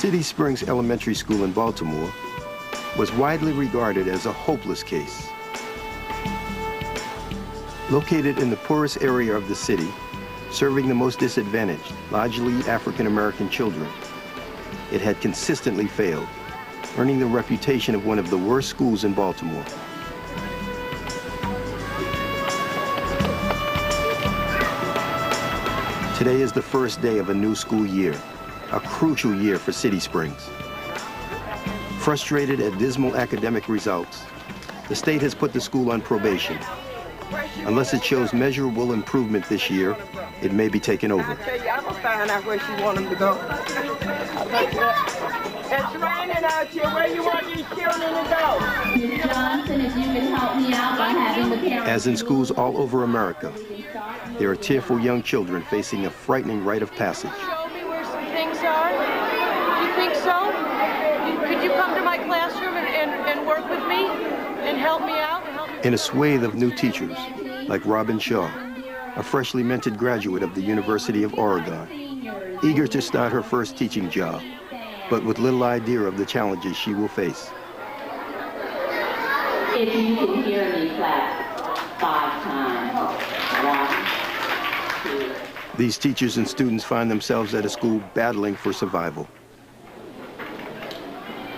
City Springs Elementary School in Baltimore was widely regarded as a hopeless case. Located in the poorest area of the city, serving the most disadvantaged, largely African-American children, it had consistently failed, earning the reputation of one of the worst schools in Baltimore. Today is the first day of a new school year, a crucial year for City Springs. Frustrated at dismal academic results, the state has put the school on probation. Unless it shows measurable improvement this year, it may be taken over. I tell you, I'm gonna find out where she want him to go. It's raining out here. Where you want these children to go? Ms. Johnson, if you could help me out by having the parents... As in schools all over America, there are tearful young children facing a frightening rite of passage. Show me where some things are. You think so? Could you come to my classroom and work with me and help me out? In a swathe of new teachers, like Robin Shaw, a freshly minted graduate of the University of Oregon, eager to start her first teaching job, but with little idea of the challenges she will face. If you can hear me, clap 5 times. 1, 2. These teachers and students find themselves at a school battling for survival.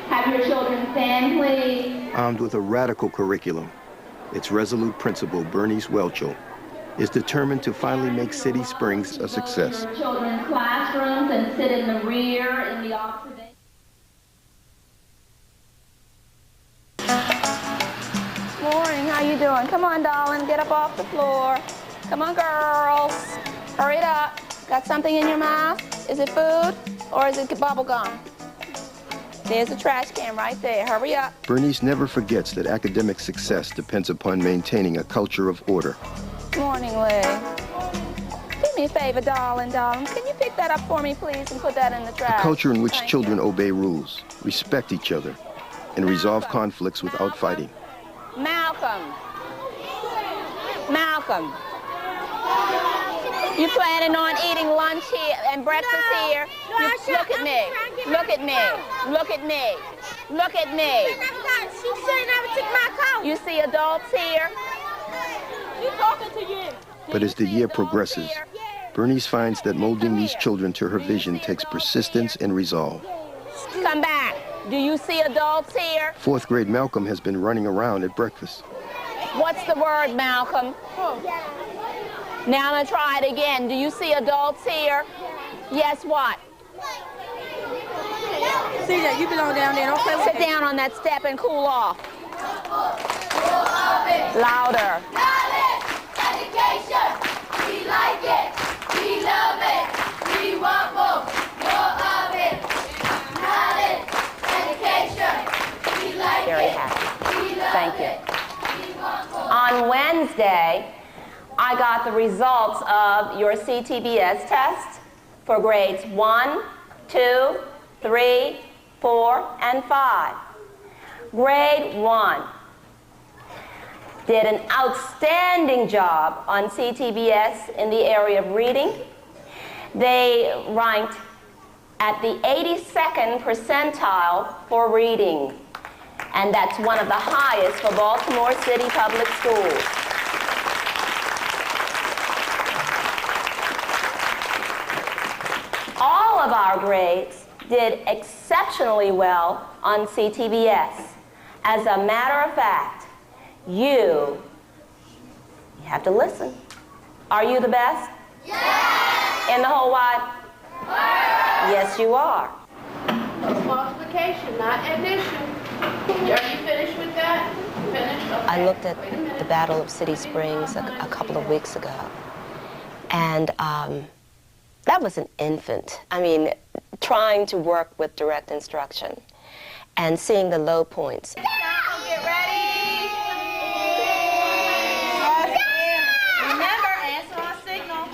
Have your children stand, please. Armed with a radical curriculum, its resolute principal, Bernice Welchel, is determined to finally make City Springs a success. Your children's classrooms and sit in the rear in the observation. Morning, how you doing? Come on, darling, get up off the floor. Come on, girls. Hurry it up. Got something in your mouth? Is it food or is it bubble gum? There's a trash can right there. Hurry up. Bernice never forgets that academic success depends upon maintaining a culture of order. Morning, Lee. Do me a favor, darling. Can you pick that up for me, please, and put that in the trash? A culture in which children obey rules, respect each other, and resolve conflicts without fighting. Malcolm. Malcolm. You planning on eating lunch here and breakfast here? Look at me. Look at me. Look at me. Look at me. She should never took my coat. You see adults here? She's talking to you. But as the year progresses, Bernice finds that molding these children to her vision takes persistence and resolve. Come back. Do you see adults here? 4th grade Malcolm has been running around at breakfast. What's the word, Malcolm? Now I'm going to try it again. Do you see adults here? Yes, what? CJ, you belong down there. Don't play with Sit down on that step and cool off. Louder. Knowledge, education, we like it, we love it, we want more of it. Knowledge, education, we like Very it, happy. we love Thank you. it, we want more. On Wednesday, I got the results of your CTBS test for grades 1, 2, 3, 4, and 5. Grade 1 did an outstanding job on CTBS in the area of reading. They ranked at the 82nd percentile for reading, and that's one of the highest for Baltimore City Public Schools. All of our grades did exceptionally well on CTBS. As a matter of fact, you have to listen. Are you the best? Yes! In the whole wide World. Yes, you are. It's multiplication, not addition. Are you finished with that? Finished? Okay. I looked at the Battle of City Springs a couple of weeks ago, and that was an infant. I mean, trying to work with direct instruction and seeing the low points. Get ready. Remember, answer on signal.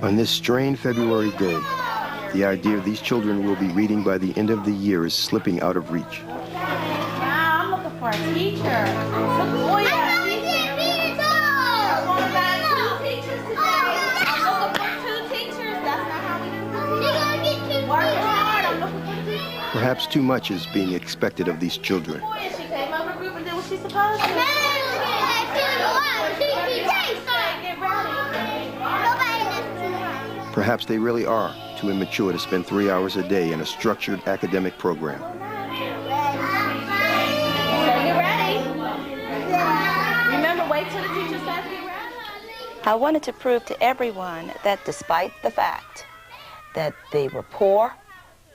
On this strange February day, the idea these children will be reading by the end of the year is slipping out of reach. Now I'm looking for a teacher. Oh, yeah. I'm going to buy 2 teachers today. I'm looking for 2 teachers. That's Perhaps too much is being expected of these children. She came over group and did what she's supposed to. Perhaps they really are too immature to spend 3 hours a day in a structured academic program. So you ready? Remember, wait till the teacher says get ready. I wanted to prove to everyone that despite the fact that they were poor,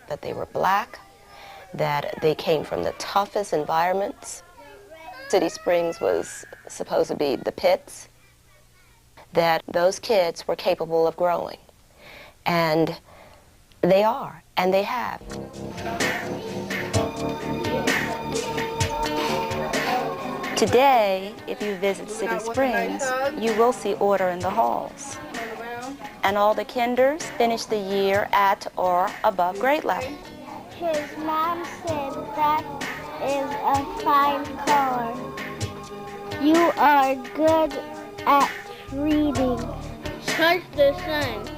that they were black, that they came from the toughest environments, City Springs was supposed to be the pits, that those kids were capable of growing. And they are, and they have. Today, if you visit City Springs, you will see order in the halls. And all the kinders finish the year at or above grade level. His mom said that is a fine car. You are good at reading. Touch the sun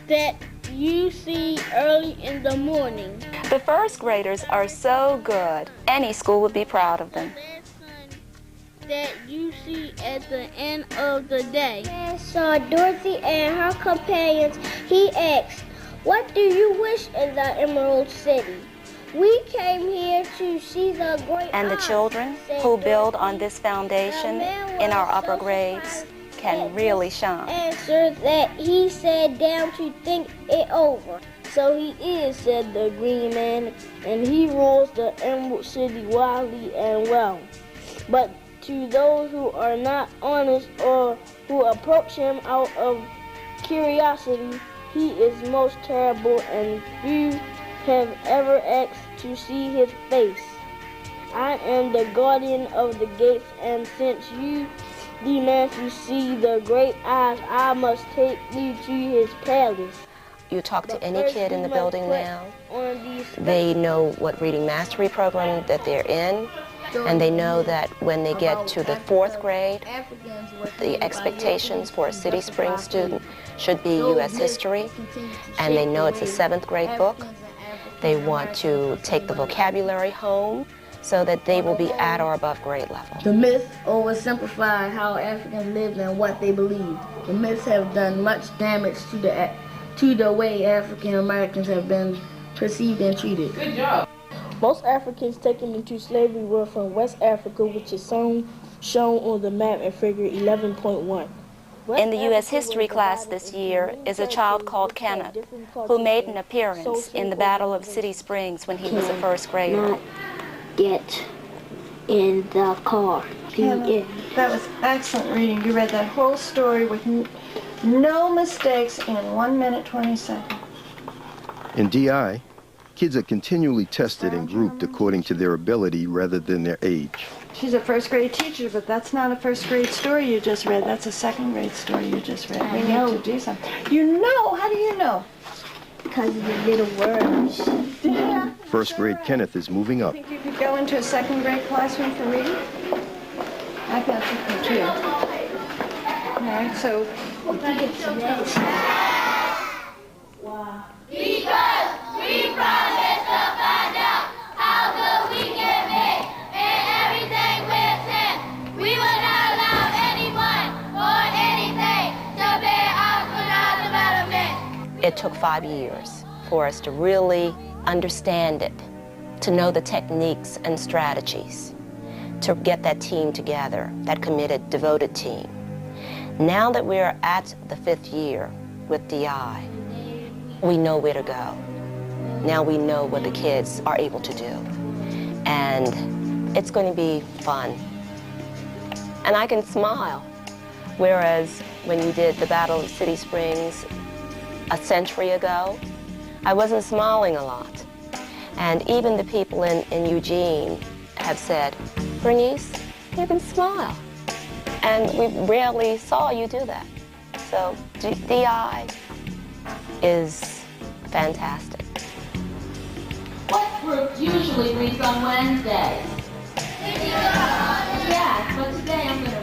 that you see early in the morning. The first graders are so good, any school would be proud of them. That you see at the end of the day. I saw Dorothy and her companions. He asked, "What do you wish in the Emerald City?" We came here to see the great And the children who build on this foundation in our upper grades can really shine. Answer that he sat down to think it over. So he is, said the green man, and he rules the Emerald City wisely and well. But to those who are not honest or who approach him out of curiosity, he is most terrible, and few have ever asked to see his face. I am the guardian of the gates, and since you demand to see the great eyes, I must take you to his palace. You talk to any kid in the building now, they know what reading mastery program that they're in, and they know that when they get to the 4th grade, the expectations for a City Springs student should be U.S. history, and they know it's a 7th grade book. They want to take the vocabulary home so that they will be at or above grade level. The myths oversimplify how Africans lived and what they believed. The myths have done much damage to the way African Americans have been perceived and treated. Good job. Most Africans taken into slavery were from West Africa, which is shown on the map in figure 11.1. In the U.S. history class this year is a child called Kenneth, who made an appearance in the Battle of City Springs when he was a 1st grader. Get in the car. That was excellent reading. You read that whole story with no mistakes in 1 minute 20 seconds. In DI, kids are continually tested and grouped according to their ability rather than their age. She's a 1st grade teacher, but that's not a 1st grade story you just read. That's a 2nd grade story you just read. We need to do something. You know? How do you know? Because of the little words. Yeah. 1st grade Kenneth is moving up. I think you could go into a 2nd grade classroom for reading? I thought you could too. All right, so Wow. Because we promised to find out how good we can make and everything with him. We will not allow anyone or anything to bear us without development. It took 5 years for us to really understand it, to know the techniques and strategies, to get that team together, that committed, devoted team. Now that we're at the 5th year with DI, we know where to go. Now we know what the kids are able to do. And it's going to be fun. And I can smile. Whereas when you did the Battle of City Springs a century ago, I wasn't smiling a lot. And even the people in Eugene have said, "Bernice, you can smile." And we rarely saw you do that. So DI is fantastic. What group usually reads on Wednesdays? Yeah, but today I'm going to